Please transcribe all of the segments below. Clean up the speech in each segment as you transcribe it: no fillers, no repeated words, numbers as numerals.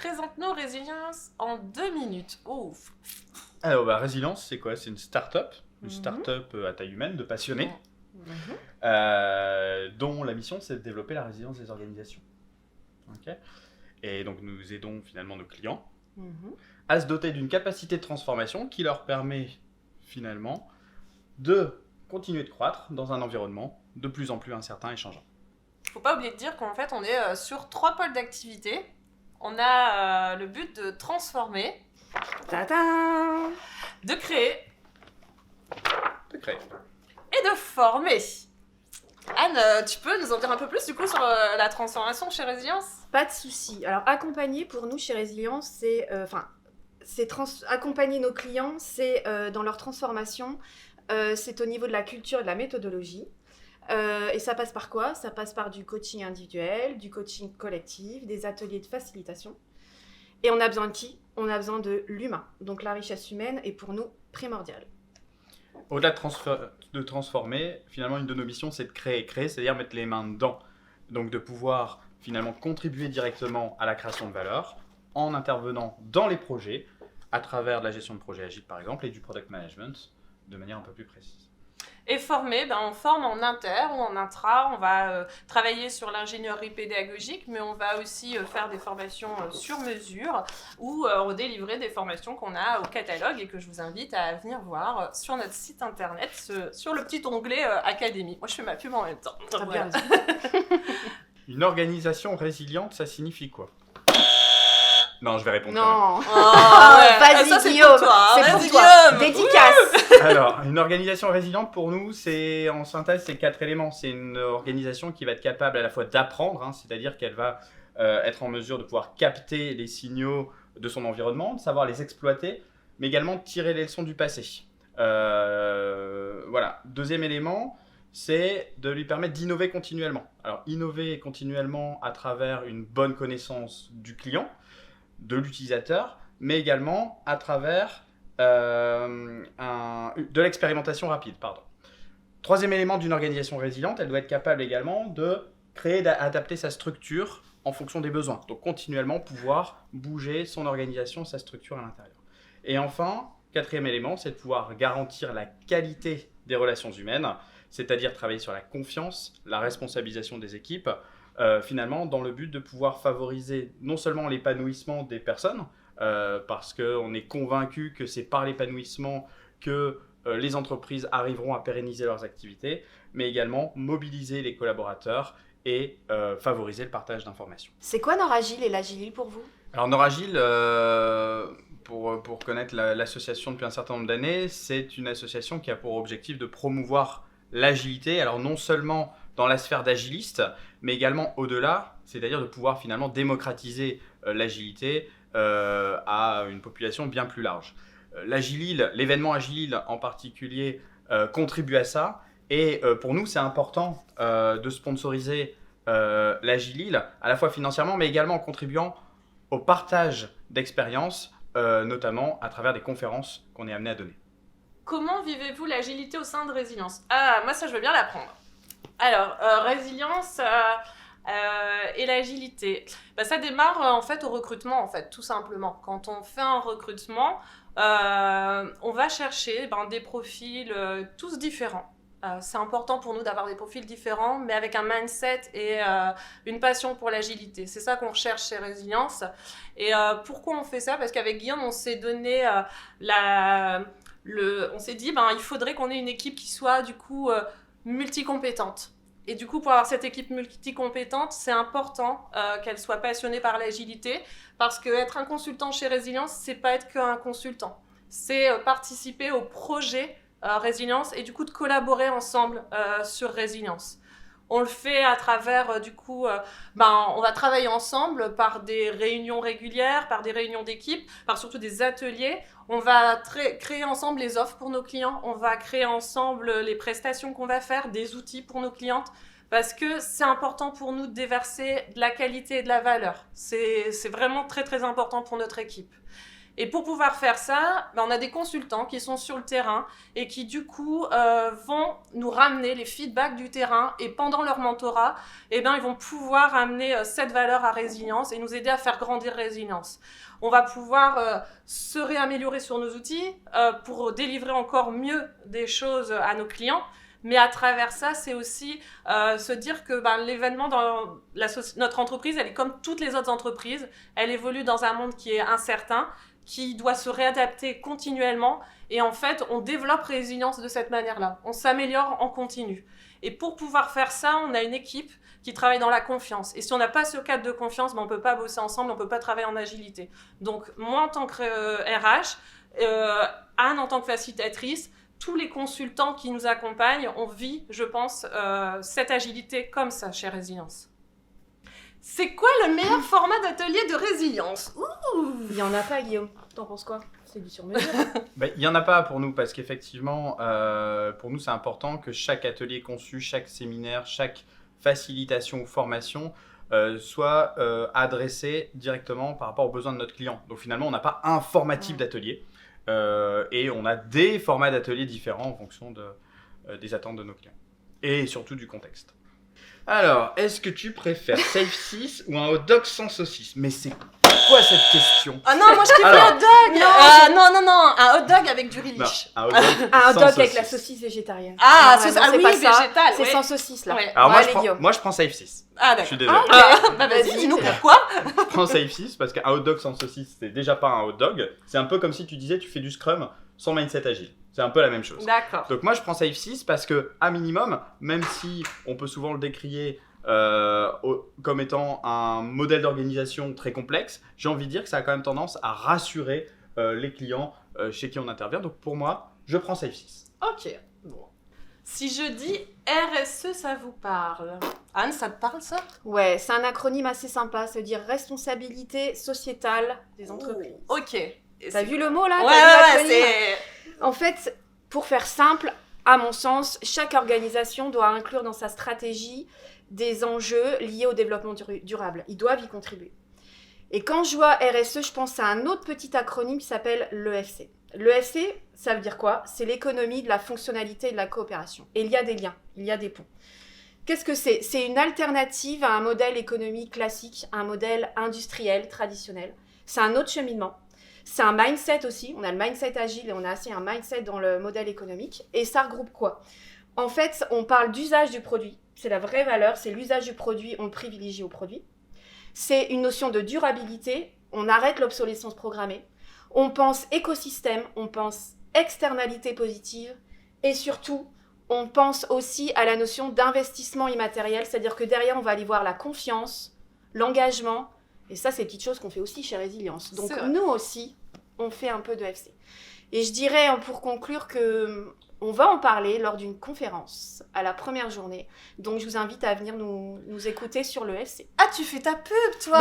présente-nous Résilience en 2 minutes. Ouf. Alors, Résilience, c'est quoi? C'est une start-up à taille humaine de passionnés, dont la mission, c'est de développer la résilience des organisations. Okay. Et donc, nous aidons finalement nos clients à se doter d'une capacité de transformation qui leur permet finalement de continuer de croître dans un environnement de plus en plus incertain et changeant. Faut pas oublier de dire qu'en fait, on est sur 3 pôles d'activité. On a le but de transformer, de créer et de former. Anne, tu peux nous en dire un peu plus du coup sur la transformation chez Résilience ? Pas de souci. Alors, accompagner pour nous chez Résilience, c'est accompagner nos clients, c'est dans leur transformation, c'est au niveau de la culture et de la méthodologie. Et ça passe par quoi ? Ça passe par du coaching individuel, du coaching collectif, des ateliers de facilitation. Et on a besoin de qui ? On a besoin de l'humain. Donc la richesse humaine est pour nous primordiale. Au-delà de transformer, finalement, une de nos missions, c'est de créer, c'est-à-dire mettre les mains dedans. Donc de pouvoir finalement contribuer directement à la création de valeur en intervenant dans les projets, à travers de la gestion de projets agiles par exemple, et du product management de manière un peu plus précise. Et former, on forme en inter ou en intra, on va travailler sur l'ingénierie pédagogique, mais on va aussi faire des formations sur mesure ou délivrer des formations qu'on a au catalogue et que je vous invite à venir voir sur notre site internet, sur le petit onglet Académie. Moi, je fais ma pub en même temps. Très bien. Une organisation résiliente, ça signifie quoi ? Non, je vais répondre. Non. Vas-y, ça, Guillaume. C'est pour toi. Dédicace. Alors, une organisation résiliente, pour nous, c'est en synthèse, c'est 4 éléments. C'est une organisation qui va être capable à la fois d'apprendre, c'est-à-dire qu'elle va être en mesure de pouvoir capter les signaux de son environnement, de savoir les exploiter, mais également de tirer les leçons du passé. Voilà. Deuxième élément, c'est de lui permettre d'innover continuellement. Alors, innover continuellement à travers une bonne connaissance du client, de l'utilisateur, mais également à travers de l'expérimentation rapide. Troisième élément d'une organisation résiliente, elle doit être capable également de créer, d'adapter sa structure en fonction des besoins. Donc continuellement pouvoir bouger son organisation, sa structure à l'intérieur. Et enfin, quatrième élément, c'est de pouvoir garantir la qualité des relations humaines, c'est-à-dire travailler sur la confiance, la responsabilisation des équipes, finalement dans le but de pouvoir favoriser non seulement l'épanouissement des personnes, parce qu'on est convaincu que c'est par l'épanouissement que les entreprises arriveront à pérenniser leurs activités, mais également mobiliser les collaborateurs et favoriser le partage d'informations. C'est quoi Noragile et l'Agile pour vous ? Alors Noragile, pour connaître l'association depuis un certain nombre d'années, c'est une association qui a pour objectif de promouvoir l'agilité, alors non seulement dans la sphère d'agiliste, mais également au-delà, c'est-à-dire de pouvoir finalement démocratiser l'agilité à une population bien plus large. L'Agilil, l'événement Agilil en particulier, contribue à ça, et pour nous c'est important de sponsoriser l'Agilil, à la fois financièrement, mais également en contribuant au partage d'expériences, notamment à travers des conférences qu'on est amené à donner. Comment vivez-vous l'agilité au sein de Résilience ? Moi ça je veux bien l'apprendre. Alors, résilience et l'agilité. Ça démarre en fait au recrutement, en fait, tout simplement. Quand on fait un recrutement, on va chercher des profils tous différents. C'est important pour nous d'avoir des profils différents, mais avec un mindset et une passion pour l'agilité. C'est ça qu'on recherche chez Résilience. Et pourquoi on fait ça ? Parce qu'avec Guillaume, on s'est donné on s'est dit, il faudrait qu'on ait une équipe qui soit du coup multicompétente. Et du coup, pour avoir cette équipe multicompétente, c'est important qu'elle soit passionnée par l'agilité, parce qu'être un consultant chez Résilience, c'est pas être qu'un consultant. C'est participer au projet Résilience et du coup de collaborer ensemble sur Résilience. On le fait à travers, on va travailler ensemble par des réunions régulières, par des réunions d'équipe, par surtout des ateliers. On va créer ensemble les offres pour nos clients. On va créer ensemble les prestations qu'on va faire, des outils pour nos clientes. Parce que c'est important pour nous de déverser de la qualité et de la valeur. C'est vraiment très, très important pour notre équipe. Et pour pouvoir faire ça, on a des consultants qui sont sur le terrain et qui du coup vont nous ramener les feedbacks du terrain, et pendant leur mentorat, ils vont pouvoir amener cette valeur à résilience et nous aider à faire grandir résilience. On va pouvoir se réaméliorer sur nos outils pour délivrer encore mieux des choses à nos clients. Mais à travers ça, c'est aussi se dire que l'événement dans notre entreprise, elle est comme toutes les autres entreprises. Elle évolue dans un monde qui est incertain, qui doit se réadapter continuellement. Et en fait, on développe résilience de cette manière-là. On s'améliore en continu. Et pour pouvoir faire ça, on a une équipe qui travaille dans la confiance. Et si on n'a pas ce cadre de confiance, on ne peut pas bosser ensemble, on ne peut pas travailler en agilité. Donc, moi, en tant que RH, Anne, en tant que facilitatrice, tous les consultants qui nous accompagnent, on vit, je pense, cette agilité comme ça chez Résilience. C'est quoi le meilleur format d'atelier de résilience ? Il n'y en a pas, Guillaume. T'en penses quoi ? C'est du sur-mesure. Il n'y en a pas pour nous, parce qu'effectivement, pour nous, c'est important que chaque atelier conçu, chaque séminaire, chaque facilitation ou formation soit adressé directement par rapport aux besoins de notre client. Donc finalement, on n'a pas un format type d'atelier, et on a des formats d'ateliers différents en fonction des attentes de nos clients. Et surtout du contexte. Alors, est-ce que tu préfères Safe 6 ou un hot dog sans saucisse ? Mais c'est quoi cette question ? Ah non, moi je kiffe le hot dog. Non, un hot dog avec du riz liche. Un hot dog, Un hot sans dog avec saucisse. la saucisse végétarienne. Ah, Non, oui, c'est pas ça. végétal. C'est sans saucisse, là. Ouais. Alors Ouais, allez, moi, Guillaume. je prends Safe 6. Ah Je d'accord. suis désolé. Vas-y, Vas-y. dis-nous pourquoi. Je prends Safe 6 parce qu'un hot dog sans saucisse, c'est déjà pas un hot dog. C'est un peu comme si tu disais tu fais du scrum sans mindset agile. C'est un peu la même chose. D'accord. Donc moi je prends Safe 6 parce que à minimum, même si on peut souvent le décrier comme étant un modèle d'organisation très complexe, j'ai envie de dire que ça a quand même tendance à rassurer les clients chez qui on intervient. Donc pour moi, je prends Safe 6. Ok. Bon. Si je dis RSE, ça vous parle ? Anne, ça te parle ça ? Ouais, c'est un acronyme assez sympa, ça veut dire responsabilité sociétale des entreprises. Ok. T'as vu le mot là ? Ouais, T'as vu l'acronyme c'est... En fait, pour faire simple, à mon sens, chaque organisation doit inclure dans sa stratégie des enjeux liés au développement durable. Ils doivent y contribuer. Et quand je vois RSE, je pense à un autre petit acronyme qui s'appelle l'EFC. L'EFC, ça veut dire quoi ? C'est l'économie de la fonctionnalité et de la coopération. Et il y a des liens, il y a des ponts. Qu'est-ce que c'est ? C'est une alternative à un modèle économique classique, un modèle industriel traditionnel. C'est un autre cheminement. C'est un mindset aussi. On a le mindset agile et on a aussi un mindset dans le modèle économique. Et ça regroupe quoi ? En fait, on parle d'usage du produit. C'est la vraie valeur, c'est l'usage du produit, on le privilégie au produit. C'est une notion de durabilité, on arrête l'obsolescence programmée. On pense écosystème, on pense externalité positive. Et surtout, on pense aussi à la notion d'investissement immatériel, c'est-à-dire que derrière, on va aller voir la confiance, l'engagement. Et ça, c'est des petites choses qu'on fait aussi chez Résilience. Donc nous aussi, on fait un peu de FC. Et je dirais, pour conclure, que on va en parler lors d'une conférence à la première journée. Donc je vous invite à venir nous écouter sur le FC. Ah, tu fais ta pub, toi ?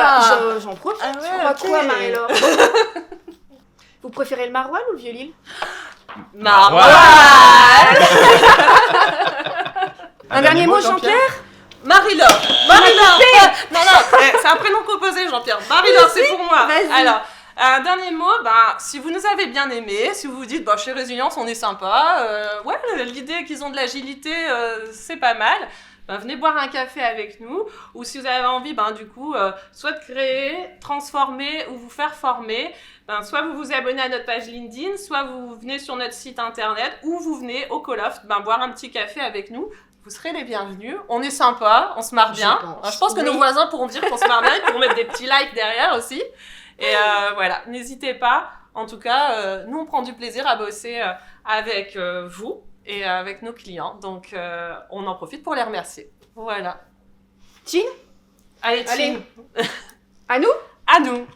J'en profite. Ah ouais, Tu crois ok. quoi, Marie-Laure ? Vous préférez le maroilles ou le vieux-lille ? Maroilles. Un dernier mot, Jean-Pierre ? Marie-Laure. Non, c'est un prénom composé, Jean-Pierre. Marie-Laure, c'est pour moi. Vas-y. Alors, un dernier mot, si vous nous avez bien aimés, si vous vous dites, chez Résilience, on est sympa, l'idée qu'ils ont de l'agilité, c'est pas mal, venez boire un café avec nous, ou si vous avez envie, soit de créer, transformer ou vous faire former, soit vous vous abonnez à notre page LinkedIn, soit vous venez sur notre site internet, ou vous venez au Coloft, boire un petit café avec nous. Vous serez les bienvenus. On est sympa, on se marre bien. Je pense que nos voisins pourront dire qu'on se marre bien, ils pourront mettre des petits likes derrière aussi. Et voilà, n'hésitez pas. En tout cas, nous, on prend du plaisir à bosser avec vous et avec nos clients. Donc, on en profite pour les remercier. Voilà. Tine ? Allez, Tine. À nous ? À nous.